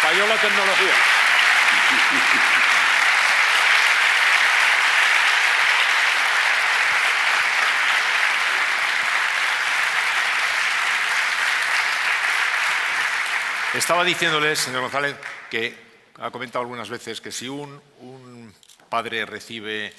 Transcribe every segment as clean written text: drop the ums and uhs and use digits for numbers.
Falló la tecnología. Estaba diciéndole, señor González, que ha comentado algunas veces que si un padre recibe,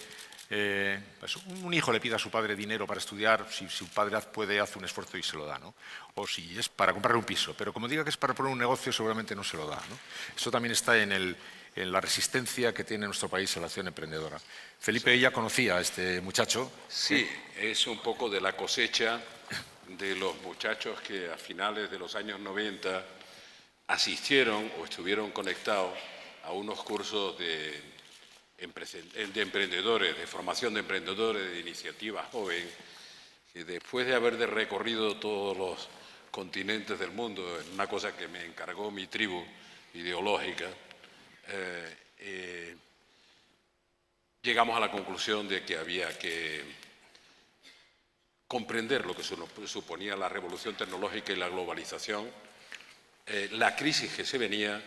pues un hijo le pide a su padre dinero para estudiar, si su padre puede, hace un esfuerzo y se lo da, ¿no? O si es para comprar un piso, pero como diga que es para poner un negocio, seguramente no se lo da, ¿no? Eso también está en la resistencia que tiene nuestro país a la acción emprendedora. Felipe ya conocía a este muchacho. Sí, es un poco de la cosecha de los muchachos que a finales de los años 90 asistieron o estuvieron conectados a unos cursos de emprendedores, de formación de emprendedores, de iniciativa joven, que después de haber recorrido todos los continentes del mundo, en una cosa que me encargó mi tribu ideológica, llegamos a la conclusión de que había que comprender lo que suponía la revolución tecnológica y la globalización, la crisis que se venía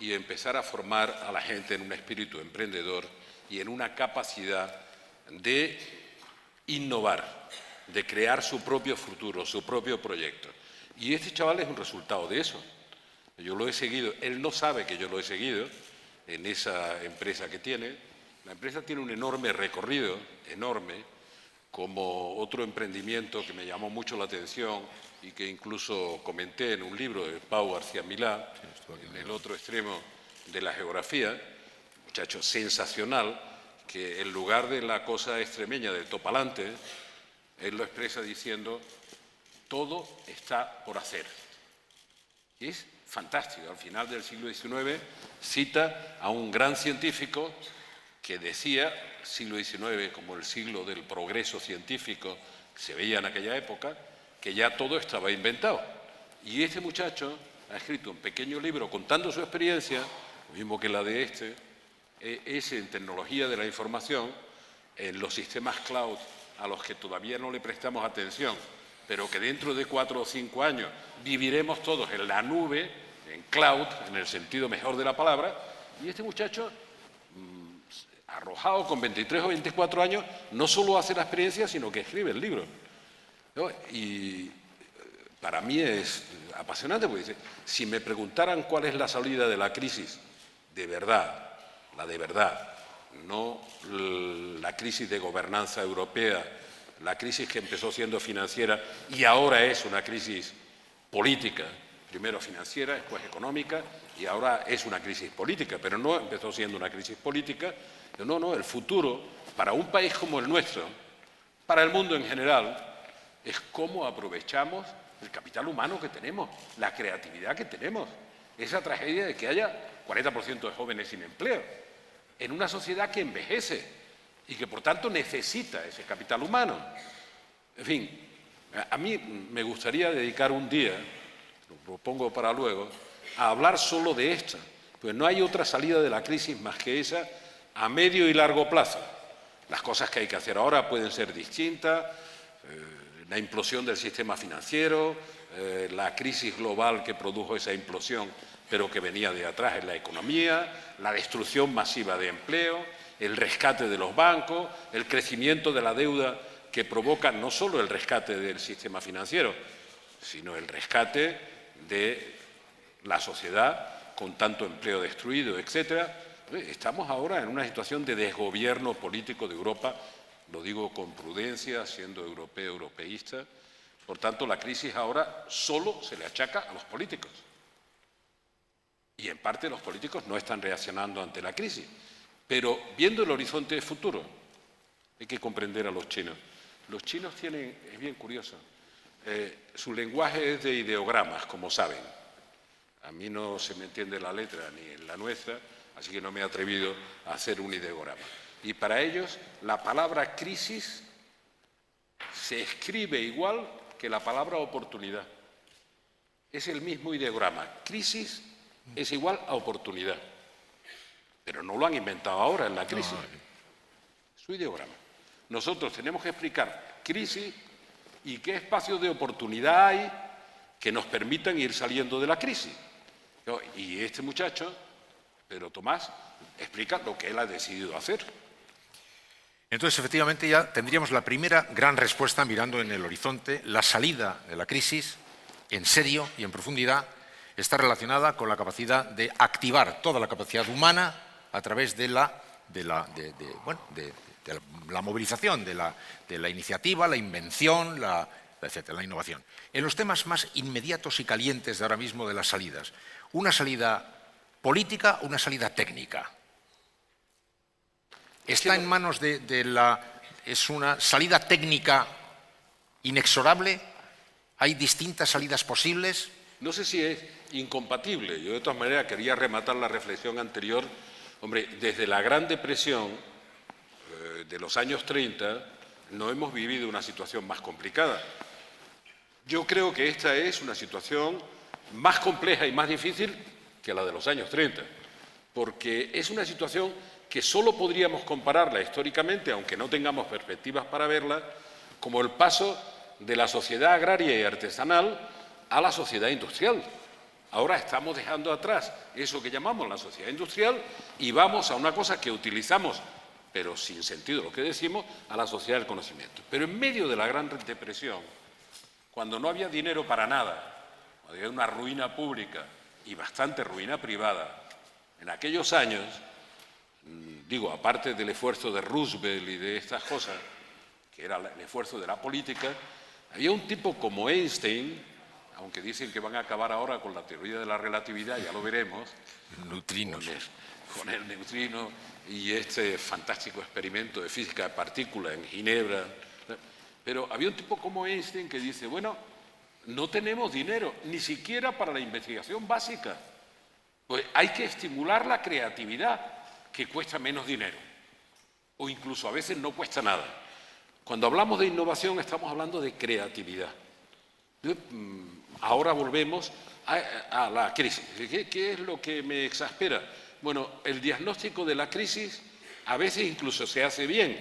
y empezar a formar a la gente en un espíritu emprendedor y en una capacidad de innovar, de crear su propio futuro, su propio proyecto. Y este chaval es un resultado de eso. Yo lo he seguido, él no sabe que yo lo he seguido en esa empresa que tiene. La empresa tiene un enorme recorrido, enorme, como otro emprendimiento que me llamó mucho la atención y que incluso comenté en un libro de Pau García Milá, en el otro extremo de la geografía, un muchacho sensacional, que en lugar de la cosa extremeña del topalante, él lo expresa diciendo, todo está por hacer. Y es fantástico. Al final del siglo XIX cita a un gran científico que decía, siglo XIX como el siglo del progreso científico que se veía en aquella época, que ya todo estaba inventado. Y este muchacho ha escrito un pequeño libro contando su experiencia, lo mismo que la de es en tecnología de la información, en los sistemas cloud a los que todavía no le prestamos atención, pero que dentro de 4 o 5 años viviremos todos en la nube, en cloud, en el sentido mejor de la palabra, y este muchacho, arrojado con 23 o 24 años, no solo hace la experiencia, sino que escribe el libro, ¿no? Y para mí es apasionante, porque dice, si me preguntaran cuál es la salida de la crisis, de verdad, la de verdad, no la crisis de gobernanza europea, la crisis que empezó siendo financiera y ahora es una crisis política, primero financiera, después económica y ahora es una crisis política, pero no empezó siendo una crisis política, no, el futuro para un país como el nuestro, para el mundo en general, es cómo aprovechamos el capital humano que tenemos, la creatividad que tenemos, esa tragedia de que haya 40% de jóvenes sin empleo, en una sociedad que envejece y que por tanto necesita ese capital humano. En fin, a mí me gustaría dedicar un día, lo propongo para luego, a hablar solo de esta, pues no hay otra salida de la crisis más que esa a medio y largo plazo. Las cosas que hay que hacer ahora pueden ser distintas, la implosión del sistema financiero, la crisis global que produjo esa implosión, pero que venía de atrás en la economía, la destrucción masiva de empleo, el rescate de los bancos, el crecimiento de la deuda que provoca no solo el rescate del sistema financiero, sino el rescate de la sociedad con tanto empleo destruido, etcétera. Estamos ahora en una situación de desgobierno político de Europa, lo digo con prudencia, siendo europeo, europeísta. Por tanto, la crisis ahora solo se le achaca a los políticos. Y en parte los políticos no están reaccionando ante la crisis. Pero viendo el horizonte futuro, hay que comprender a los chinos. Los chinos tienen, es bien curioso, su lenguaje es de ideogramas, como saben. A mí no se me entiende la letra ni en la nuestra, así que no me he atrevido a hacer un ideograma. Y para ellos la palabra crisis se escribe igual que la palabra oportunidad. Es el mismo ideograma. Crisis es igual a oportunidad. Pero no lo han inventado ahora en la crisis. Es su ideograma. Nosotros tenemos que explicar crisis y qué espacios de oportunidad hay que nos permitan ir saliendo de la crisis. Y este muchacho, Pedro Tomás, explica lo que él ha decidido hacer. Entonces, efectivamente, ya tendríamos la primera gran respuesta mirando en el horizonte. La salida de la crisis, en serio y en profundidad, está relacionada con la capacidad de activar toda la capacidad humana a través de la movilización, de la iniciativa, la invención, etcétera, la innovación. En los temas más inmediatos y calientes de ahora mismo de las salidas, una salida política, una salida técnica. ¿Está en manos es una salida técnica inexorable? ¿Hay distintas salidas posibles? No sé si es incompatible. Yo, de todas maneras, quería rematar la reflexión anterior. Hombre, desde la Gran Depresión de los años 30 no hemos vivido una situación más complicada. Yo creo que esta es una situación más compleja y más difícil que la de los años 30, porque es una situación que solo podríamos compararla históricamente, aunque no tengamos perspectivas para verla, como el paso de la sociedad agraria y artesanal a la sociedad industrial. Ahora estamos dejando atrás eso que llamamos la sociedad industrial y vamos a una cosa que utilizamos, pero sin sentido lo que decimos, a la sociedad del conocimiento. Pero en medio de la Gran Depresión, cuando no había dinero para nada, había una ruina pública y bastante ruina privada, en aquellos años, digo, aparte del esfuerzo de Roosevelt y de estas cosas, que era el esfuerzo de la política, había un tipo como Einstein, aunque dicen que van a acabar ahora con la teoría de la relatividad, ya lo veremos, neutrinos, con el neutrino y este fantástico experimento de física de partículas en Ginebra. Pero había un tipo como Einstein que dice, bueno, no tenemos dinero, ni siquiera para la investigación básica. Pues hay que estimular la creatividad, que cuesta menos dinero, o incluso a veces no cuesta nada. Cuando hablamos de innovación estamos hablando de creatividad. Ahora volvemos a la crisis. ¿Qué es lo que me exaspera? Bueno, el diagnóstico de la crisis a veces incluso se hace bien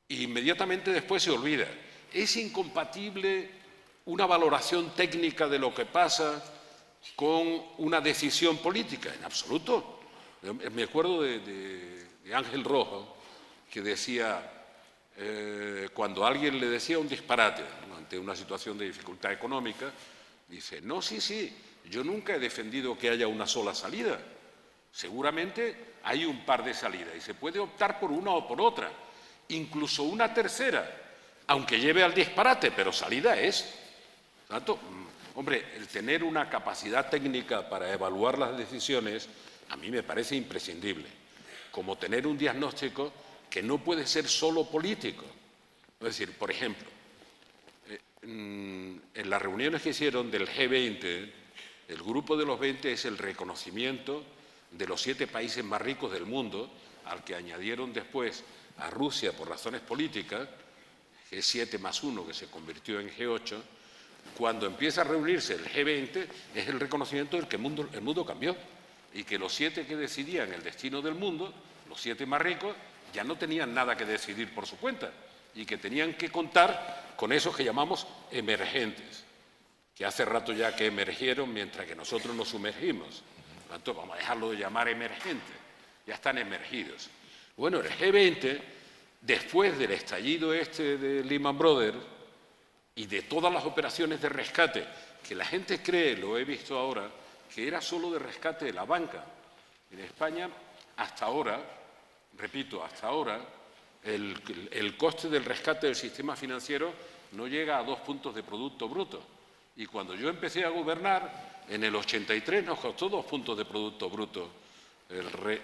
e inmediatamente después se olvida. ¿Es incompatible una valoración técnica de lo que pasa con una decisión política? En absoluto. Me acuerdo de Ángel Rojo, que decía, cuando alguien le decía un disparate ante una situación de dificultad económica, dice, no, sí, yo nunca he defendido que haya una sola salida. Seguramente hay un par de salidas y se puede optar por una o por otra, incluso una tercera, aunque lleve al disparate, pero salida es. ¿Tanto? Hombre, el tener una capacidad técnica para evaluar las decisiones a mí me parece imprescindible, como tener un diagnóstico que no puede ser solo político. Es decir, por ejemplo, en las reuniones que hicieron del G20, el grupo de los 20 es el reconocimiento de los 7 países más ricos del mundo, al que añadieron después a Rusia por razones políticas, G7 más 1, que se convirtió en G8. Cuando empieza a reunirse el G20, es el reconocimiento de que el mundo cambió y que los 7 que decidían el destino del mundo, los 7 más ricos, ya no tenían nada que decidir por su cuenta y que tenían que contar con esos que llamamos emergentes, que hace rato ya que emergieron mientras que nosotros nos sumergimos. Por tanto, vamos a dejarlo de llamar emergentes, ya están emergidos. Bueno, el G20, después del estallido de Lehman Brothers y de todas las operaciones de rescate, que la gente cree, lo he visto ahora, que era solo de rescate de la banca. En España, hasta ahora, repito, hasta ahora, el coste del rescate del sistema financiero no llega a 2 puntos de Producto Bruto. Y cuando yo empecé a gobernar, en el 83 nos costó 2 puntos de Producto Bruto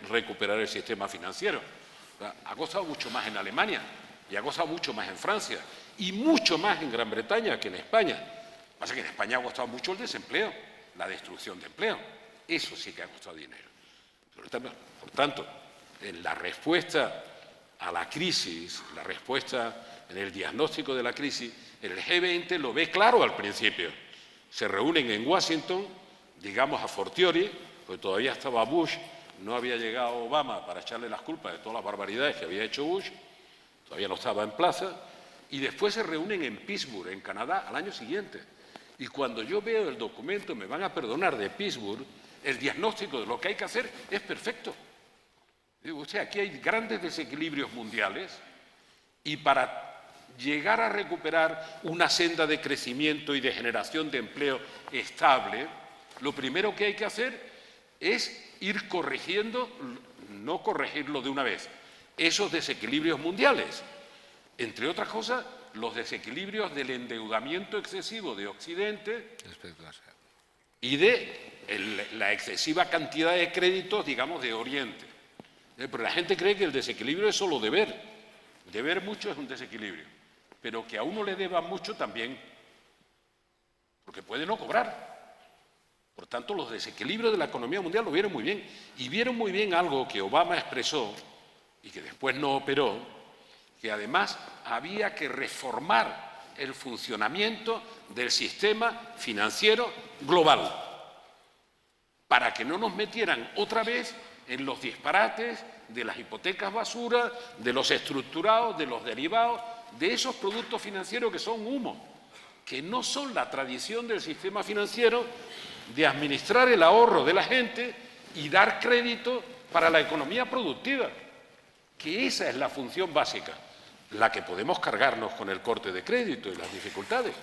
recuperar el sistema financiero. Ha costado mucho más en Alemania y ha costado mucho más en Francia y mucho más en Gran Bretaña que en España. Lo que pasa es que en España ha costado mucho el desempleo, la destrucción de empleo. Eso sí que ha costado dinero. Por tanto, en la respuesta a la crisis, la respuesta en el diagnóstico de la crisis, el G20 lo ve claro al principio. Se reúnen en Washington, digamos a fortiori, porque todavía estaba Bush, no había llegado Obama para echarle las culpas de todas las barbaridades que había hecho Bush, todavía no estaba en plaza, y después se reúnen en Pittsburgh, en Canadá, al año siguiente. Y cuando yo veo el documento, me van a perdonar, de Pittsburgh, el diagnóstico de lo que hay que hacer es perfecto. Digo, o sea, aquí hay grandes desequilibrios mundiales y para llegar a recuperar una senda de crecimiento y de generación de empleo estable, lo primero que hay que hacer es ir corrigiendo, no corregirlo de una vez, esos desequilibrios mundiales. Entre otras cosas, los desequilibrios del endeudamiento excesivo de Occidente y de la excesiva cantidad de créditos, digamos, de Oriente. Pero la gente cree que el desequilibrio es solo deber. Deber mucho es un desequilibrio. Pero que a uno le deban mucho también, porque puede no cobrar. Por tanto, los desequilibrios de la economía mundial lo vieron muy bien. Y vieron muy bien algo que Obama expresó y que después no operó, que además había que reformar el funcionamiento del sistema financiero global para que no nos metieran otra vez en los disparates de las hipotecas basura, de los estructurados, de los derivados, de esos productos financieros que son humo, que no son la tradición del sistema financiero de administrar el ahorro de la gente y dar crédito para la economía productiva, que esa es la función básica, la que podemos cargarnos con el corte de crédito y las dificultades.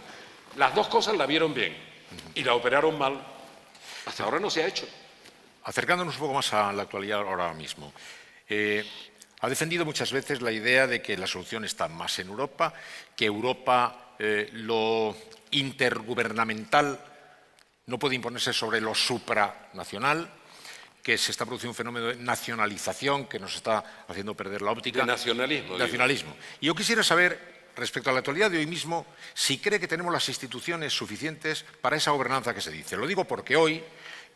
Las dos cosas la vieron bien y la operaron mal. Hasta ahora no se ha hecho. Acercándonos un poco más a la actualidad ahora mismo, ha defendido muchas veces la idea de que la solución está más en Europa, que Europa, lo intergubernamental no puede imponerse sobre lo supranacional, que se está produciendo un fenómeno de nacionalización que nos está haciendo perder la óptica. De nacionalismo. Nacionalismo. Y yo quisiera saber, respecto a la actualidad de hoy mismo, si cree que tenemos las instituciones suficientes para esa gobernanza que se dice. Lo digo porque hoy,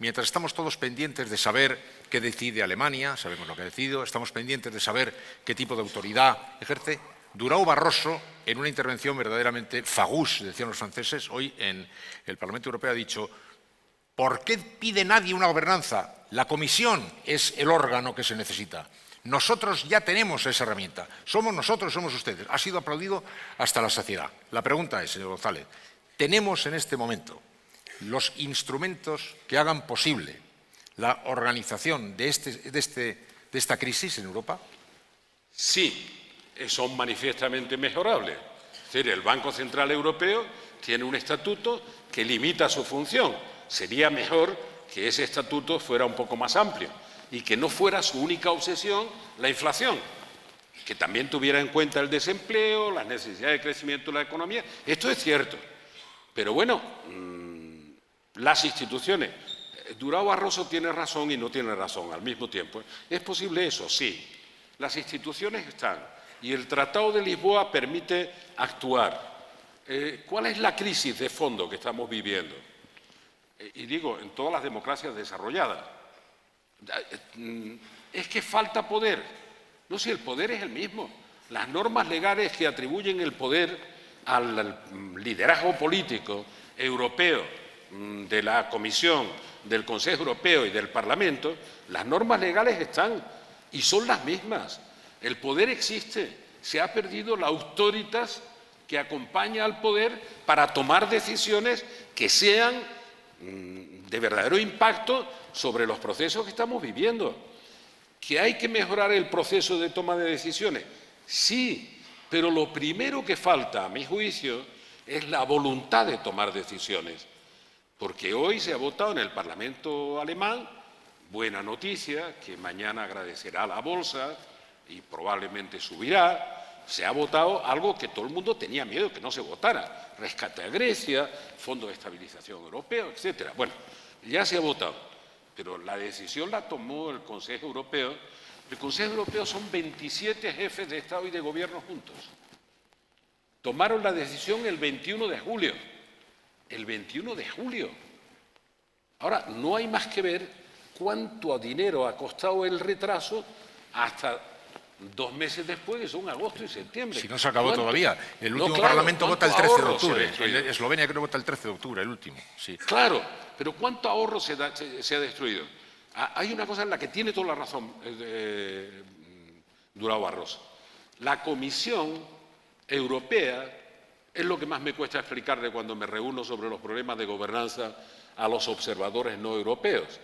mientras estamos todos pendientes de saber qué decide Alemania, sabemos lo que ha decidido, estamos pendientes de saber qué tipo de autoridad ejerce, Durão Barroso, en una intervención verdaderamente farouche, decían los franceses, hoy en el Parlamento Europeo ha dicho: ¿por qué pide nadie una gobernanza? La Comisión es el órgano que se necesita. Nosotros ya tenemos esa herramienta. Somos nosotros, somos ustedes. Ha sido aplaudido hasta la saciedad. La pregunta es, señor González, ¿tenemos en este momento los instrumentos que hagan posible la organización de esta crisis en Europa? Sí, son manifiestamente mejorables. Es decir, el Banco Central Europeo tiene un estatuto que limita su función. Sería mejor que ese estatuto fuera un poco más amplio y que no fuera su única obsesión la inflación, que también tuviera en cuenta el desempleo, las necesidades de crecimiento de la economía. Esto es cierto, pero bueno, las instituciones, Durão Barroso tiene razón y no tiene razón al mismo tiempo. ¿Es posible eso? Sí. Las instituciones están y el Tratado de Lisboa permite actuar. ¿Cuál es la crisis de fondo que estamos viviendo? Y digo, en todas las democracias desarrolladas, es que falta poder. No, si el poder es el mismo. Las normas legales que atribuyen el poder al liderazgo político europeo, de la Comisión, del Consejo Europeo y del Parlamento, las normas legales están y son las mismas. El poder existe. Se ha perdido la autoritas que acompaña al poder para tomar decisiones que sean de verdadero impacto sobre los procesos que estamos viviendo. ¿Que hay que mejorar el proceso de toma de decisiones? Sí, pero lo primero que falta, a mi juicio, es la voluntad de tomar decisiones. Porque hoy se ha votado en el Parlamento alemán, buena noticia, que mañana agradecerá la bolsa y probablemente subirá. Se ha votado algo que todo el mundo tenía miedo que no se votara. Rescate a Grecia, Fondo de Estabilización Europeo, etcétera. Bueno, ya se ha votado, pero la decisión la tomó el Consejo Europeo. El Consejo Europeo son 27 jefes de Estado y de Gobierno juntos. Tomaron la decisión el 21 de julio. El 21 de julio. Ahora, no hay más que ver cuánto dinero ha costado el retraso hasta 2 meses después, que son agosto y septiembre. Si no se acabó todavía. El último Parlamento vota el 13 de octubre. Eslovenia creo que vota el 13 de octubre, el último. Sí. Claro, pero ¿cuánto ahorro se ha destruido? Hay una cosa en la que tiene toda la razón Durão Barroso. La Comisión Europea Es lo que más me cuesta explicarle cuando me reúno sobre los problemas de gobernanza a los observadores no europeos.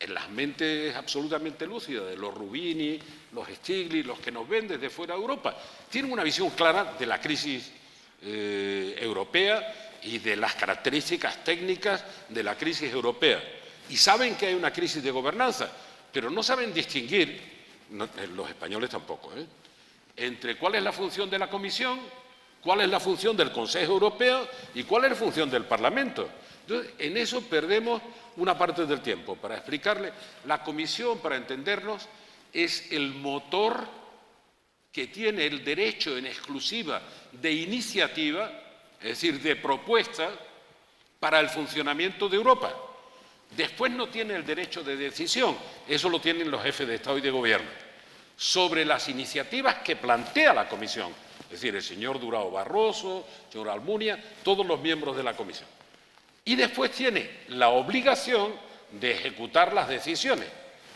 En las mentes absolutamente lúcidas de los Rubini, los Stiglitz, los que nos ven desde fuera de Europa, tienen una visión clara de la crisis europea y de las características técnicas de la crisis europea. Y saben que hay una crisis de gobernanza, pero no saben distinguir, los españoles tampoco, entre cuál es la función de la Comisión, cuál es la función del Consejo Europeo y cuál es la función del Parlamento. Entonces, en eso perdemos una parte del tiempo. Para explicarle, la Comisión, para entendernos, es el motor que tiene el derecho en exclusiva de iniciativa, es decir, de propuesta, para el funcionamiento de Europa. Después no tiene el derecho de decisión, eso lo tienen los jefes de Estado y de Gobierno, sobre las iniciativas que plantea la Comisión, es decir, el señor Durão Barroso, el señor Almunia, todos los miembros de la Comisión. Y después tiene la obligación de ejecutar las decisiones.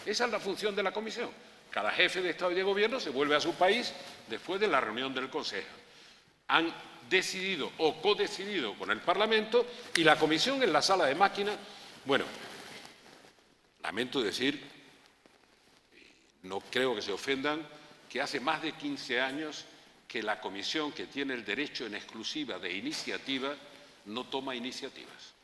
Esa es la función de la Comisión. Cada jefe de Estado y de Gobierno se vuelve a su país después de la reunión del Consejo. Han decidido o codecidido con el Parlamento y la Comisión en la sala de máquinas. Bueno, lamento decir, no creo que se ofendan, que hace más de 15 años que la Comisión, que tiene el derecho en exclusiva de iniciativa, no toma iniciativas.